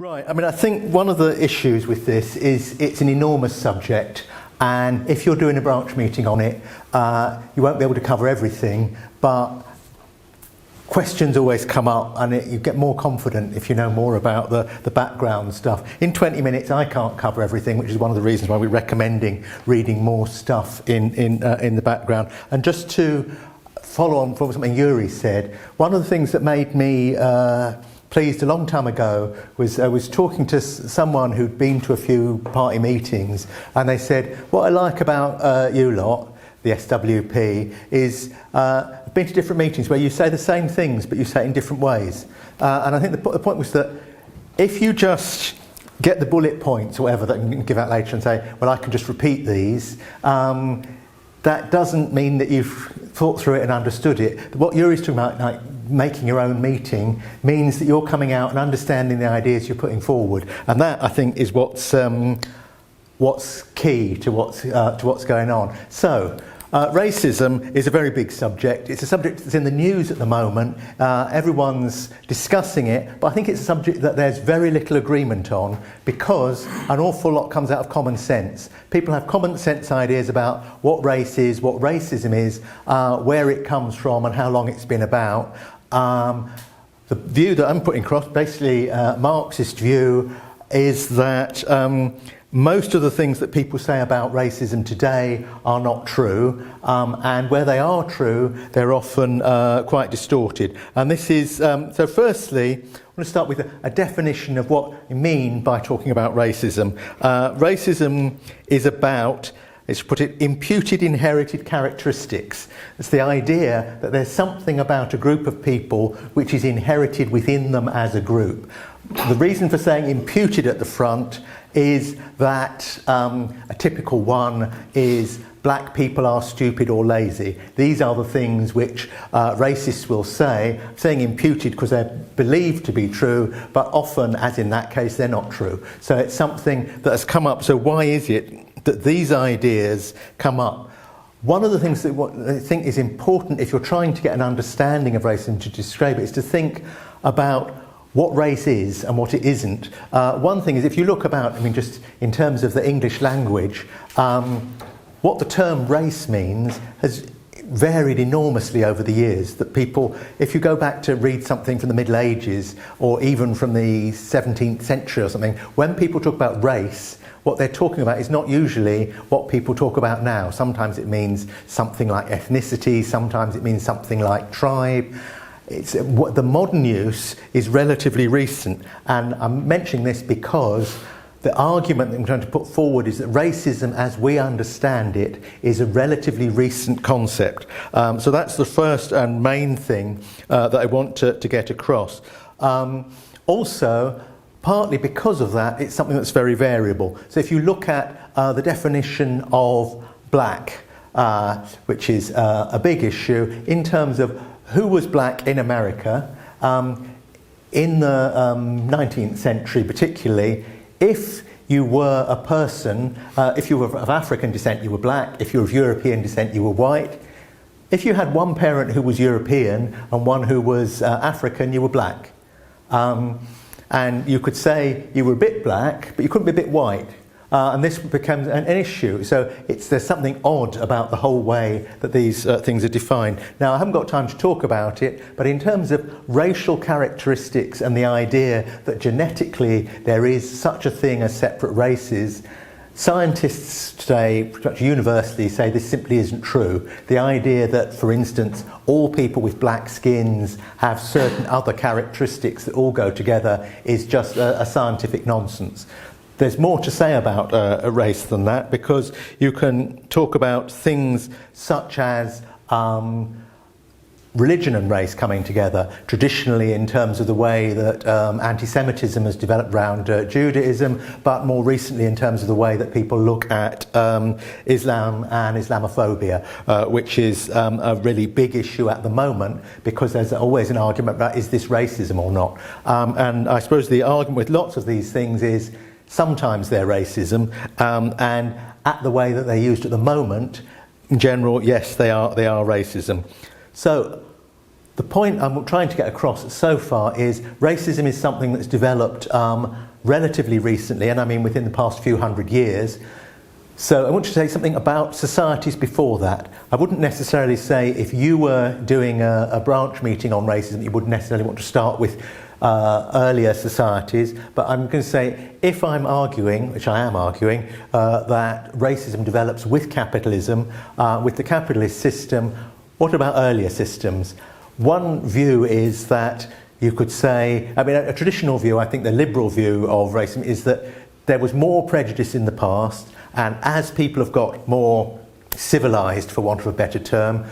Right, I mean, I think one of the issues with this is it's an enormous subject, and if you're doing a branch meeting on it, you won't be able to cover everything, but questions always come up, and you get more confident if you know more about the background stuff. In 20 minutes I can't cover everything, which is one of the reasons why we're recommending reading more stuff in the background. And just to follow on from something Yuri said, one of the things that made me pleased a long time ago was I was talking to someone who'd been to a few party meetings, and they said, what I like about you lot, the SWP, is I've been to different meetings where you say the same things but you say it in different ways. And I think the point was that if you just get the bullet points or whatever that you can give out later and say, well, I can just repeat these, that doesn't mean that you've thought through it and understood it. What Yuri's talking about, like making your own meeting, means that you're coming out and understanding the ideas you're putting forward, and that I think is what's key to what's going on. So racism is a very big subject. It's a subject that's in the news at the moment. Everyone's discussing it, but I think it's a subject that there's very little agreement on, because an awful lot comes out of common sense. People have common sense ideas about what race is, what racism is, where it comes from and how long it's been about. The view that I'm putting across, basically Marxist view, is that most of the things that people say about racism today are not true, and where they are true, they're often quite distorted. And this is, so firstly, I want to start with a definition of what you mean by talking about racism. Racism is about, let's put it, imputed inherited characteristics. It's the idea that there's something about a group of people which is inherited within them as a group. The reason for saying imputed at the front is that a typical one is black people are stupid or lazy. These are the things which racists will say, saying imputed because they're believed to be true, but often, as in that case, they're not true. So it's something that has come up. So why is it that these ideas come up? One of the things that I think is important if you're trying to get an understanding of racism, to describe it, is to think about what race is and what it isn't. One thing is, if you look about, I mean, just in terms of the English language, what the term race means has varied enormously over the years. That people, if you go back to read something from the Middle Ages or even from the 17th century or something, when people talk about race, what they're talking about is not usually what people talk about now. Sometimes it means something like ethnicity, sometimes it means something like tribe. The modern use is relatively recent, and I'm mentioning this because the argument that I'm trying to put forward is that racism as we understand it is a relatively recent concept. So that's the first and main thing that I want to get across. Also, partly because of that, it's something that's very variable. So if you look at the definition of black, which is a big issue in terms of who was black in America, in the 19th century particularly, if you were a person, if you were of African descent, you were black. If you were of European descent, you were white. If you had one parent who was European and one who was African, you were black. And you could say you were a bit black, but you couldn't be a bit white. And this becomes an issue. So there's something odd about the whole way that these things are defined. Now, I haven't got time to talk about it, but in terms of racial characteristics and the idea that genetically there is such a thing as separate races, scientists today, pretty much universally, say this simply isn't true. The idea that, for instance, all people with black skins have certain other characteristics that all go together is just a scientific nonsense. There's more to say about a race than that, because you can talk about things such as religion and race coming together, traditionally in terms of the way that anti-Semitism has developed around Judaism, but more recently in terms of the way that people look at Islam and Islamophobia, which is a really big issue at the moment, because there's always an argument about is this racism or not. And I suppose the argument with lots of these things is sometimes they're racism, and at the way that they're used at the moment, in general, yes, they are racism. So the point I'm trying to get across so far is racism is something that's developed relatively recently, and I mean within the past few hundred years. So I want to say something about societies before that. I wouldn't necessarily say if you were doing a branch meeting on racism, you wouldn't necessarily want to start with earlier societies, but I'm going to say if I'm arguing, which I am arguing, that racism develops with capitalism, with the capitalist system, what about earlier systems? One view is that you could say, I mean a traditional view, I think the liberal view of racism is that there was more prejudice in the past, and as people have got more civilised, for want of a better term,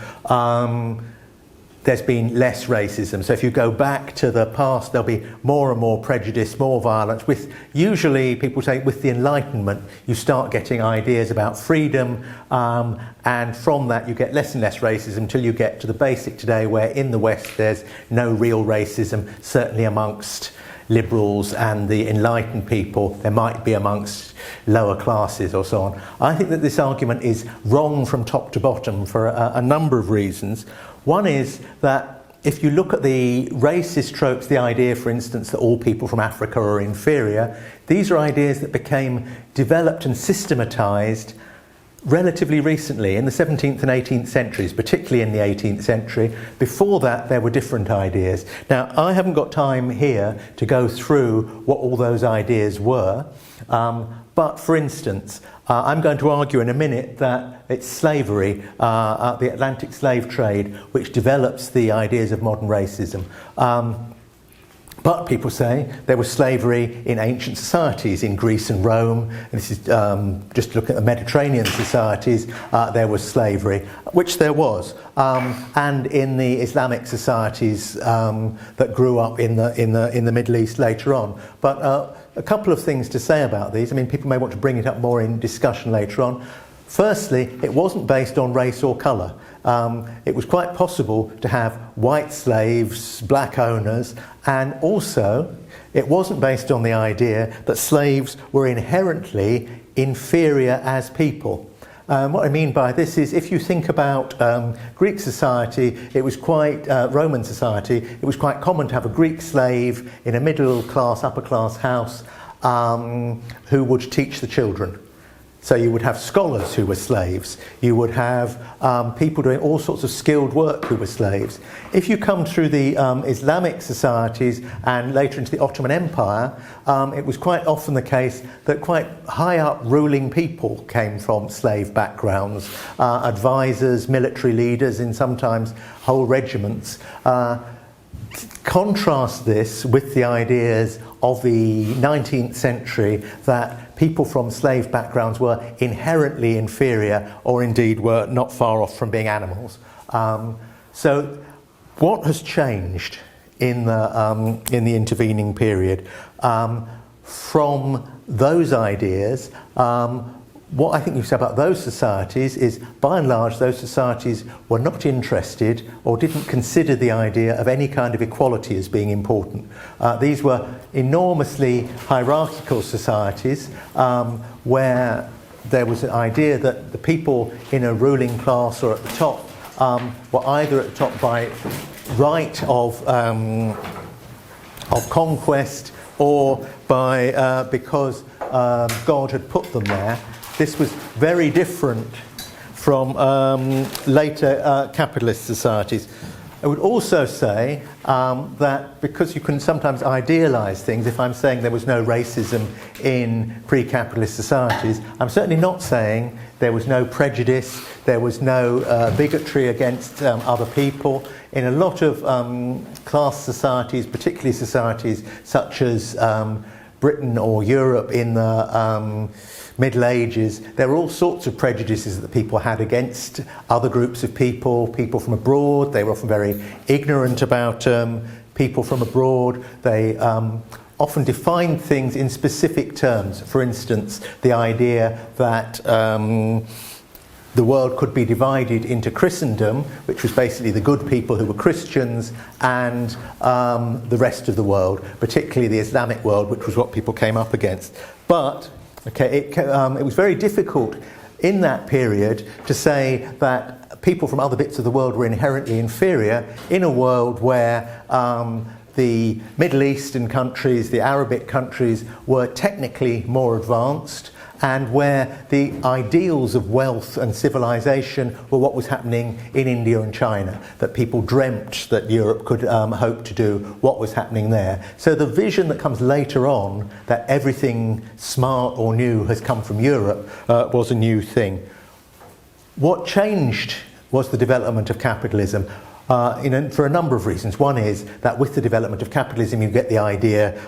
there's been less racism. So if you go back to the past, there'll be more and more prejudice, more violence. With usually, people say, with the Enlightenment, you start getting ideas about freedom, and from that you get less and less racism until you get to the basic today, where in the West there's no real racism, certainly amongst liberals and the enlightened people. There might be amongst lower classes or so on. I think that this argument is wrong from top to bottom for a number of reasons. One is that if you look at the racist tropes, the idea, for instance, that all people from Africa are inferior, these are ideas that became developed and systematised relatively recently, in the 17th and 18th centuries, particularly in the 18th century. Before that, there were different ideas. Now, I haven't got time here to go through what all those ideas were, but for instance, I'm going to argue in a minute that it's slavery, the Atlantic slave trade, which develops the ideas of modern racism. But people say there was slavery in ancient societies, in Greece and Rome. And this is just look at the Mediterranean societies. There was slavery, which there was, and in the Islamic societies that grew up in the Middle East later on. But a couple of things to say about these. I mean, people may want to bring it up more in discussion later on. Firstly, it wasn't based on race or colour. It was quite possible to have white slaves, black owners, and also it wasn't based on the idea that slaves were inherently inferior as people. What I mean by this is, if you think about Greek society, it was quite, Roman society, it was quite common to have a Greek slave in a middle class, upper class house who would teach the children. So you would have scholars who were slaves. You would have people doing all sorts of skilled work who were slaves. If you come through the Islamic societies and later into the Ottoman Empire, it was quite often the case that quite high up ruling people came from slave backgrounds, advisors, military leaders, and sometimes whole regiments. Contrast this with the ideas of the 19th century that people from slave backgrounds were inherently inferior, or indeed were not far off from being animals. So what has changed in the intervening period? From those ideas, what I think you said about those societies is, by and large, those societies were not interested or didn't consider the idea of any kind of equality as being important. These were enormously hierarchical societies where there was an idea that the people in a ruling class or at the top were either at the top by right of conquest or by because God had put them there. This was very different from later capitalist societies. I would also say that because you can sometimes idealise things, if I'm saying there was no racism in pre-capitalist societies, I'm certainly not saying there was no prejudice, there was no bigotry against other people. In a lot of class societies, particularly societies such as Britain or Europe in the Middle Ages, there were all sorts of prejudices that people had against other groups of people, people from abroad. They were often very ignorant about people from abroad. They often defined things in specific terms. For instance, the idea that the world could be divided into Christendom, which was basically the good people who were Christians, and the rest of the world, particularly the Islamic world, which was what people came up against. But it was very difficult in that period to say that people from other bits of the world were inherently inferior in a world where the Middle Eastern countries, the Arabic countries were technically more advanced, and where the ideals of wealth and civilization were what was happening in India and China, that people dreamt that Europe could hope to do what was happening there. So the vision that comes later on, that everything smart or new has come from Europe, was a new thing. What changed was the development of capitalism. For a number of reasons. One is that with the development of capitalism you get the idea,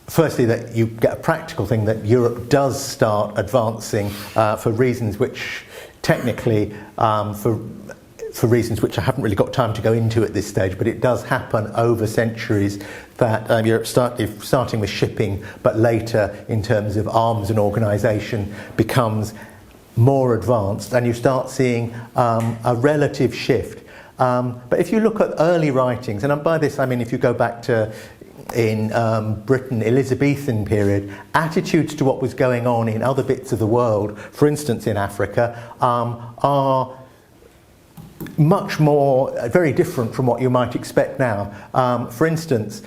firstly, that you get a practical thing, that Europe does start advancing for reasons which technically, for reasons which I haven't really got time to go into at this stage, but it does happen over centuries, that Europe starting with shipping, but later in terms of arms and organisation becomes more advanced, and you start seeing a relative shift. But if you look at early writings, and by this I mean if you go back to in Britain, Elizabethan period, attitudes to what was going on in other bits of the world, for instance in Africa, are much more, very different from what you might expect now. For instance,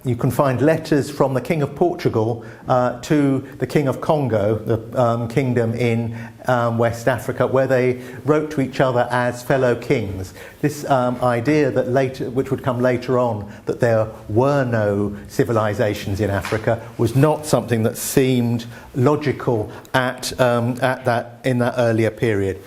you can find letters from the King of Portugal to the King of Congo, the kingdom in West Africa, where they wrote to each other as fellow kings. This idea that later, which would come later on, that there were no civilizations in Africa, was not something that seemed logical in that earlier period.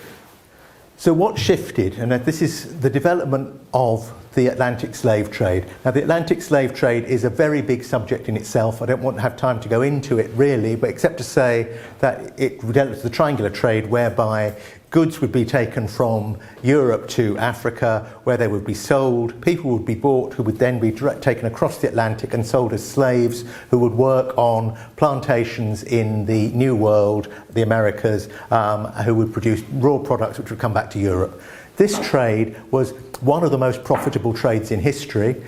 So what shifted, and this is the development of the Atlantic slave trade. Now the Atlantic slave trade is a very big subject in itself. I don't want to have time to go into it really, but except to say that it dealt with the triangular trade, whereby goods would be taken from Europe to Africa, where they would be sold. People would be bought, who would then be taken across the Atlantic and sold as slaves, who would work on plantations in the New World, the Americas, who would produce raw products which would come back to Europe. This trade was one of the most profitable trades in history.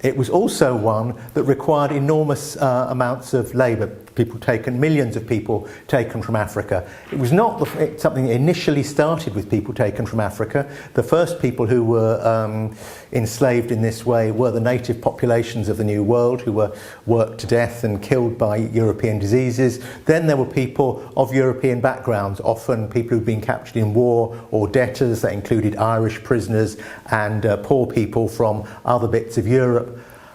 It was also one that required enormous amounts of labour. Millions of people taken from Africa. It was not something that initially started with people taken from Africa. The first people who were enslaved in this way were the native populations of the New World, who were worked to death and killed by European diseases. Then there were people of European backgrounds, often people who'd been captured in war, or debtors. That included Irish prisoners and poor people from other bits of Europe.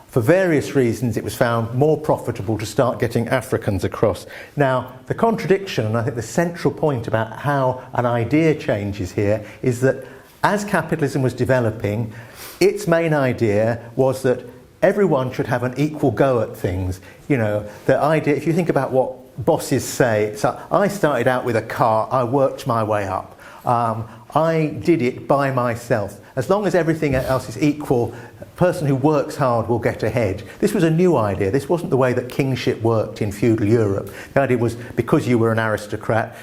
For various reasons, it was found more profitable to start getting Africans across. Now, the contradiction, and I think the central point about how an idea changes here, is that as capitalism was developing, its main idea was that everyone should have an equal go at things. You know, the idea, if you think about what bosses say, so I started out with a car, I worked my way up. I did it by myself. As long as everything else is equal, a person who works hard will get ahead. This was a new idea. This wasn't the way that kingship worked in feudal Europe. The idea was, because you were an aristocrat,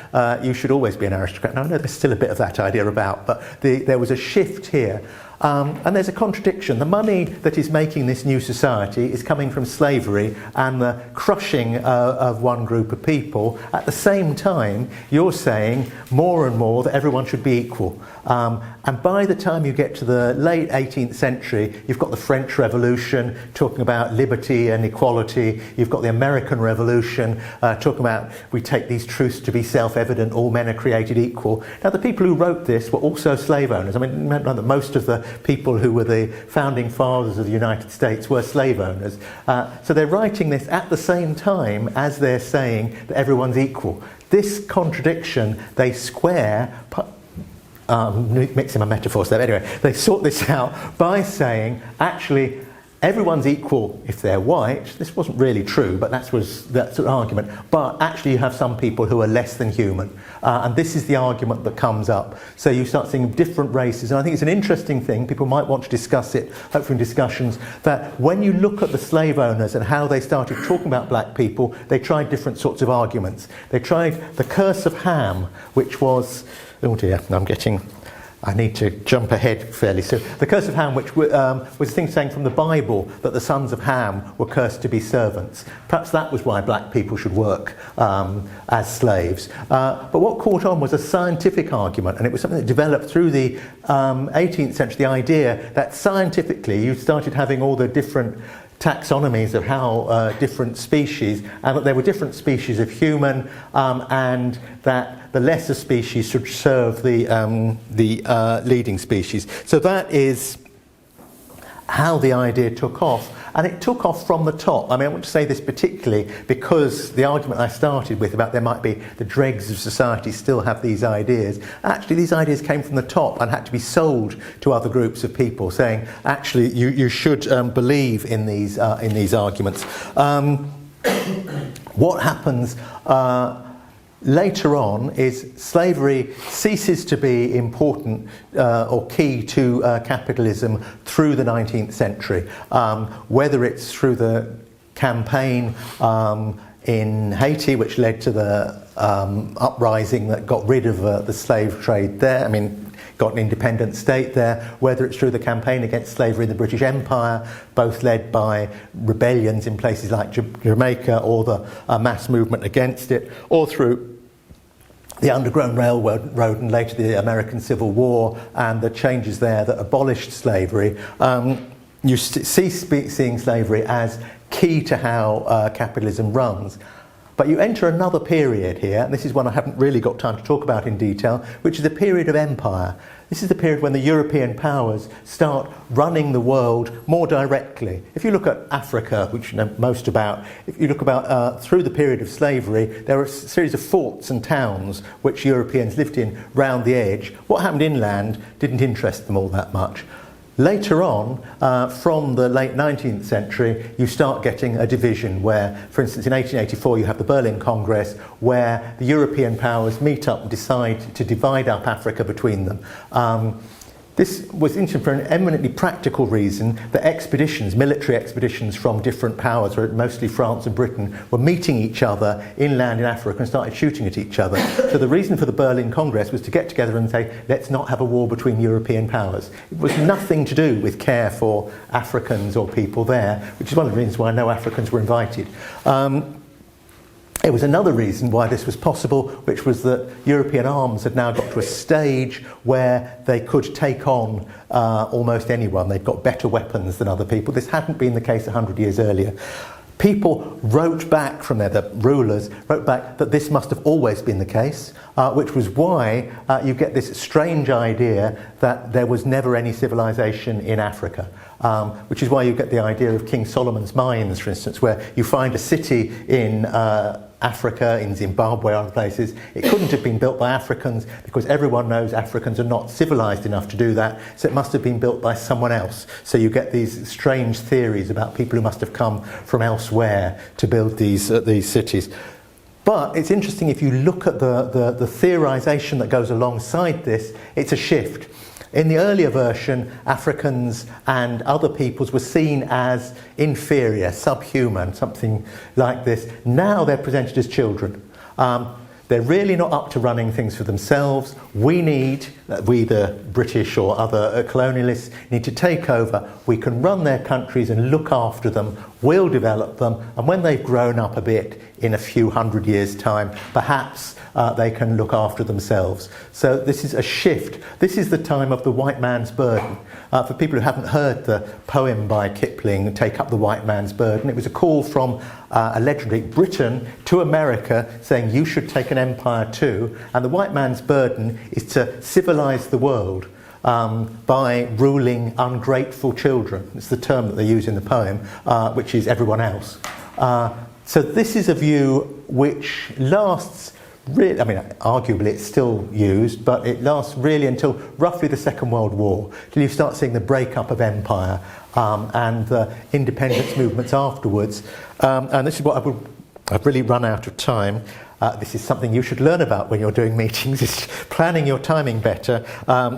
you should always be an aristocrat. Now, I know there's still a bit of that idea about, but there was a shift here. And there's a contradiction. The money that is making this new society is coming from slavery and the crushing of one group of people. At the same time, you're saying more and more that everyone should be equal. And by the time you get to the late 18th century, you've got the French Revolution talking about liberty and equality. You've got the American Revolution talking about, we take these truths to be self-evident, all men are created equal. Now, the people who wrote this were also slave owners. I mean, that most of the people who were the founding fathers of the United States were slave owners. So they're writing this at the same time as they're saying that everyone's equal. This contradiction they square, mixing my metaphors there, anyway, they sort this out by saying, actually, everyone's equal if they're white. This wasn't really true, but that's an argument. But actually you have some people who are less than human. And this is the argument that comes up. So you start seeing different races. And I think it's an interesting thing. People might want to discuss it, hopefully in discussions, that when you look at the slave owners and how they started talking about black people, they tried different sorts of arguments. They tried the curse of Ham, which was, oh dear, I'm getting I need to jump ahead fairly soon. The curse of Ham, which was a thing saying from the Bible that the sons of Ham were cursed to be servants. Perhaps that was why black people should work as slaves. But what caught on was a scientific argument, and it was something that developed through the 18th century, the idea that scientifically you started having all the different taxonomies of how different species, and that there were different species of human, and that the lesser species should serve the leading species. So that is how the idea took off, and it took off from the top. I mean, I want to say this particularly because the argument I started with about there might be the dregs of society still have these ideas. Actually, these ideas came from the top and had to be sold to other groups of people, saying, actually, you should believe in these arguments. What happens later on is slavery ceases to be important or key to capitalism through the 19th century, whether it's through the campaign in Haiti, which led to the uprising that got rid of the slave trade there. I mean, got an independent state there, whether it's through the campaign against slavery in the British Empire, both led by rebellions in places like Jamaica, or the mass movement against it, or through the Underground Railroad and later the American Civil War and the changes there that abolished slavery. You cease seeing slavery as key to how capitalism runs. But you enter another period here, and this is one I haven't really got time to talk about in detail, which is a period of empire. This is the period when the European powers start running the world more directly. If you look at Africa, which you know most about, if you look about through the period of slavery, there are a series of forts and towns which Europeans lived in round the edge. What happened inland didn't interest them all that much. Later on, from the late 19th century, you start getting a division where, for instance, in 1884 you have the Berlin Congress, where the European powers meet up and decide to divide up Africa between them. This was interesting for an eminently practical reason that expeditions, military expeditions from different powers, mostly France and Britain, were meeting each other inland in Africa and started shooting at each other. So the reason for the Berlin Congress was to get together and say, let's not have a war between European powers. It was nothing to do with care for Africans or people there, which is one of the reasons why no Africans were invited. It was another reason why this was possible, which was that European arms had now got to a stage where they could take on almost anyone. They've got better weapons than other people. This hadn't been the case 100 years earlier. People wrote back from there, the rulers wrote back that this must have always been the case, which was why you get this strange idea that there was never any civilization in Africa. Which is why you get the idea of King Solomon's mines, for instance, where you find a city in Africa, in Zimbabwe, other places. It couldn't have been built by Africans because everyone knows Africans are not civilized enough to do that, so it must have been built by someone else. So you get these strange theories about people who must have come from elsewhere to build these cities. But it's interesting, if you look at the theorization that goes alongside this, it's a shift. In the earlier version, Africans and other peoples were seen as inferior, subhuman, something like this. Now they're presented as children. They're really not up to running things for themselves. We, the British or other colonialists, need to take over. We can run their countries and look after them. We'll develop them. And when they've grown up a bit, in a few hundred years' time, perhaps they can look after themselves. So this is a shift. This is the time of the white man's burden. For people who haven't heard the poem by Kipling, Take Up the White Man's Burden, it was a call from allegedly Britain to America saying you should take an empire too, and the white man's burden is to civilise the world by ruling ungrateful children. It's the term that they use in the poem, which is everyone else. So this is a view which lasts really, I mean, arguably it's still used, but it lasts really until roughly the Second World War, till you start seeing the breakup of empire and the independence movements afterwards. And this is what I've really run out of time. This is something you should learn about when you're doing meetings, is planning your timing better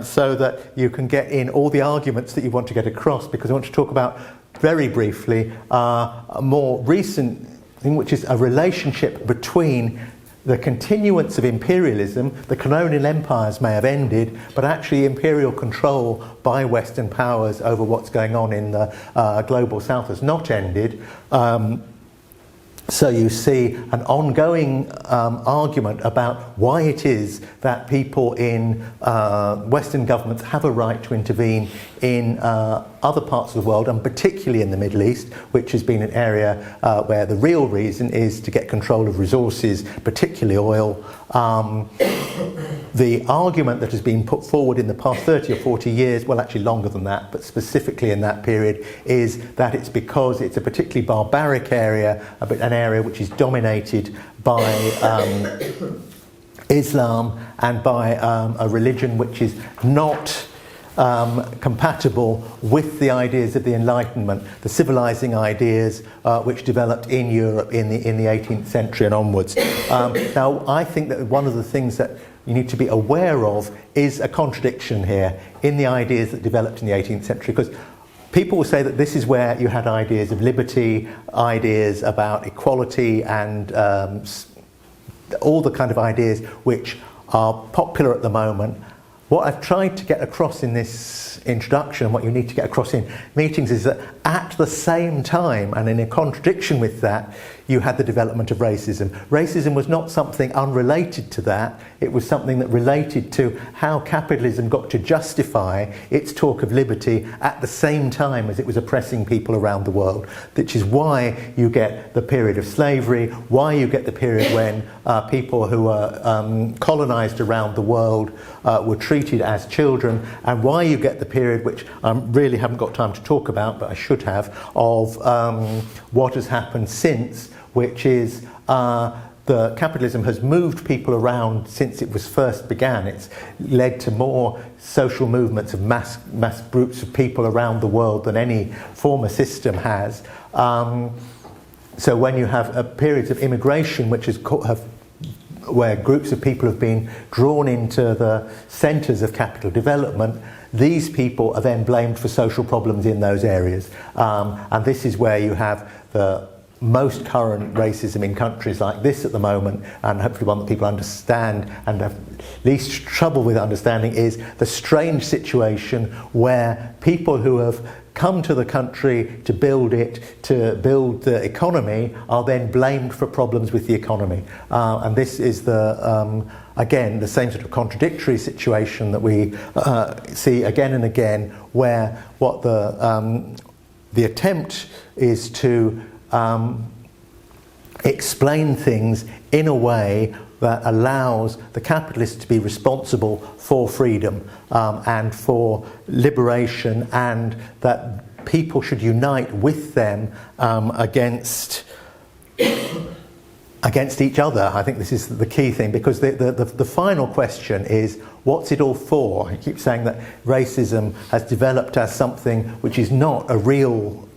so that you can get in all the arguments that you want to get across, because I want to talk about, very briefly, a more recent thing, which is a relationship between the continuance of imperialism. The colonial empires may have ended, but actually imperial control by Western powers over what's going on in the global south has not ended. So you see an ongoing argument about why it is that people in Western governments have a right to intervene in other parts of the world, and particularly in the Middle East, which has been an area where the real reason is to get control of resources, particularly oil. The argument that has been put forward in the past 30 or 40 years, well actually longer than that, but specifically in that period, is that it's because it's a particularly barbaric area, an area which is dominated by Islam and by a religion which is not compatible with the ideas of the Enlightenment, the civilizing ideas which developed in Europe in the 18th century and onwards. Now, I think that one of the things that you need to be aware of is a contradiction here in the ideas that developed in the 18th century, because people will say that this is where you had ideas of liberty, ideas about equality, and all the kind of ideas which are popular at the moment. What I've tried to get across in this introduction, what you need to get across in meetings, is that at the same time, and in a contradiction with that, you had the development of racism. Racism was not something unrelated to that. It was something that related to how capitalism got to justify its talk of liberty at the same time as it was oppressing people around the world, which is why you get the period of slavery, why you get the period when people who were colonized around the world were treated as children, and why you get the period, which I really haven't got time to talk about, but I should have, of what has happened since, which is the capitalism has moved people around since it was first began. It's led to more social movements of mass groups of people around the world than any former system has. So when you have periods of immigration, which where groups of people have been drawn into the centres of capital development, these people are then blamed for social problems in those areas. And this is where you have the most current racism in countries like this at the moment, and hopefully one that people understand and have least trouble with understanding, is the strange situation where people who have come to the country to build the economy, are then blamed for problems with the economy. And this is again, the same sort of contradictory situation that we see again and again, where what the attempt is to explain things in a way that allows the capitalists to be responsible for freedom and for liberation, and that people should unite with them against each other. I think this is the key thing, because the final question is, what's it all for? I keep saying that racism has developed as something which is not a real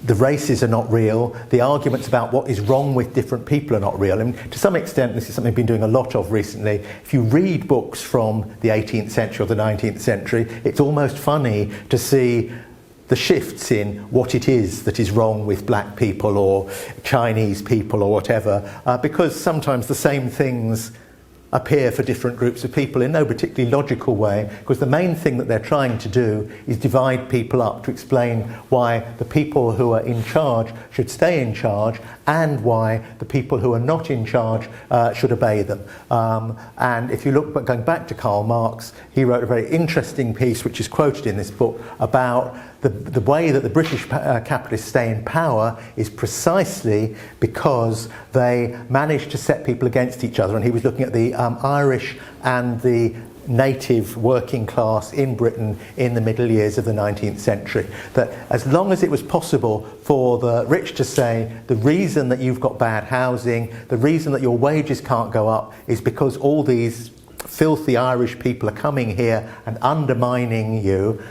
the races are not real, the arguments about what is wrong with different people are not real. I mean, to some extent, this is something I've been doing a lot of recently. If you read books from the 18th century or the 19th century, it's almost funny to see the shifts in what it is that is wrong with black people or Chinese people or whatever, because sometimes the same things appear for different groups of people in no particularly logical way, because the main thing that they're trying to do is divide people up, to explain why the people who are in charge should stay in charge and why the people who are not in charge should obey them. And if you look, going back to Karl Marx, he wrote a very interesting piece which is quoted in this book about the way that the British capitalists stay in power is precisely because they managed to set people against each other. And he was looking at the Irish and the native working class in Britain in the middle years of the 19th century. That as long as it was possible for the rich to say, the reason that you've got bad housing, the reason that your wages can't go up is because all these filthy Irish people are coming here and undermining you,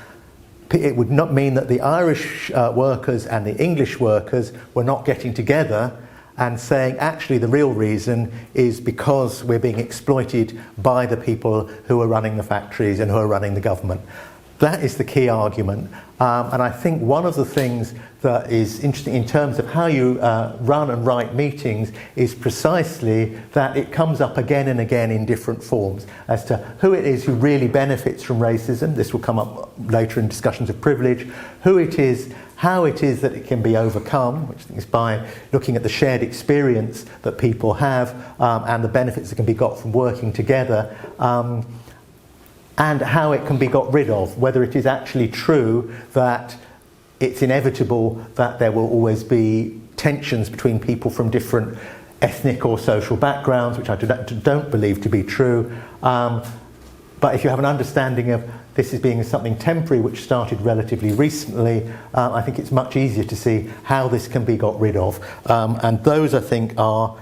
it would not mean that the Irish workers and the English workers were not getting together and saying, actually the real reason is because we're being exploited by the people who are running the factories and who are running the government. That is the key argument. And I think one of the things that is interesting in terms of how you run and write meetings is precisely that it comes up again and again in different forms as to who it is who really benefits from racism. This will come up later in discussions of privilege. Who it is, how it is that it can be overcome, which I think is by looking at the shared experience that people have and the benefits that can be got from working together, and how it can be got rid of, whether it is actually true that it's inevitable that there will always be tensions between people from different ethnic or social backgrounds, which I don't believe to be true. But if you have an understanding of this as being something temporary, which started relatively recently, I think it's much easier to see how this can be got rid of. And those, I think, are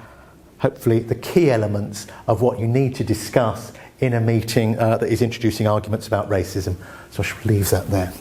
hopefully the key elements of what you need to discuss in a meeting that is introducing arguments about racism. So I shall leave that there.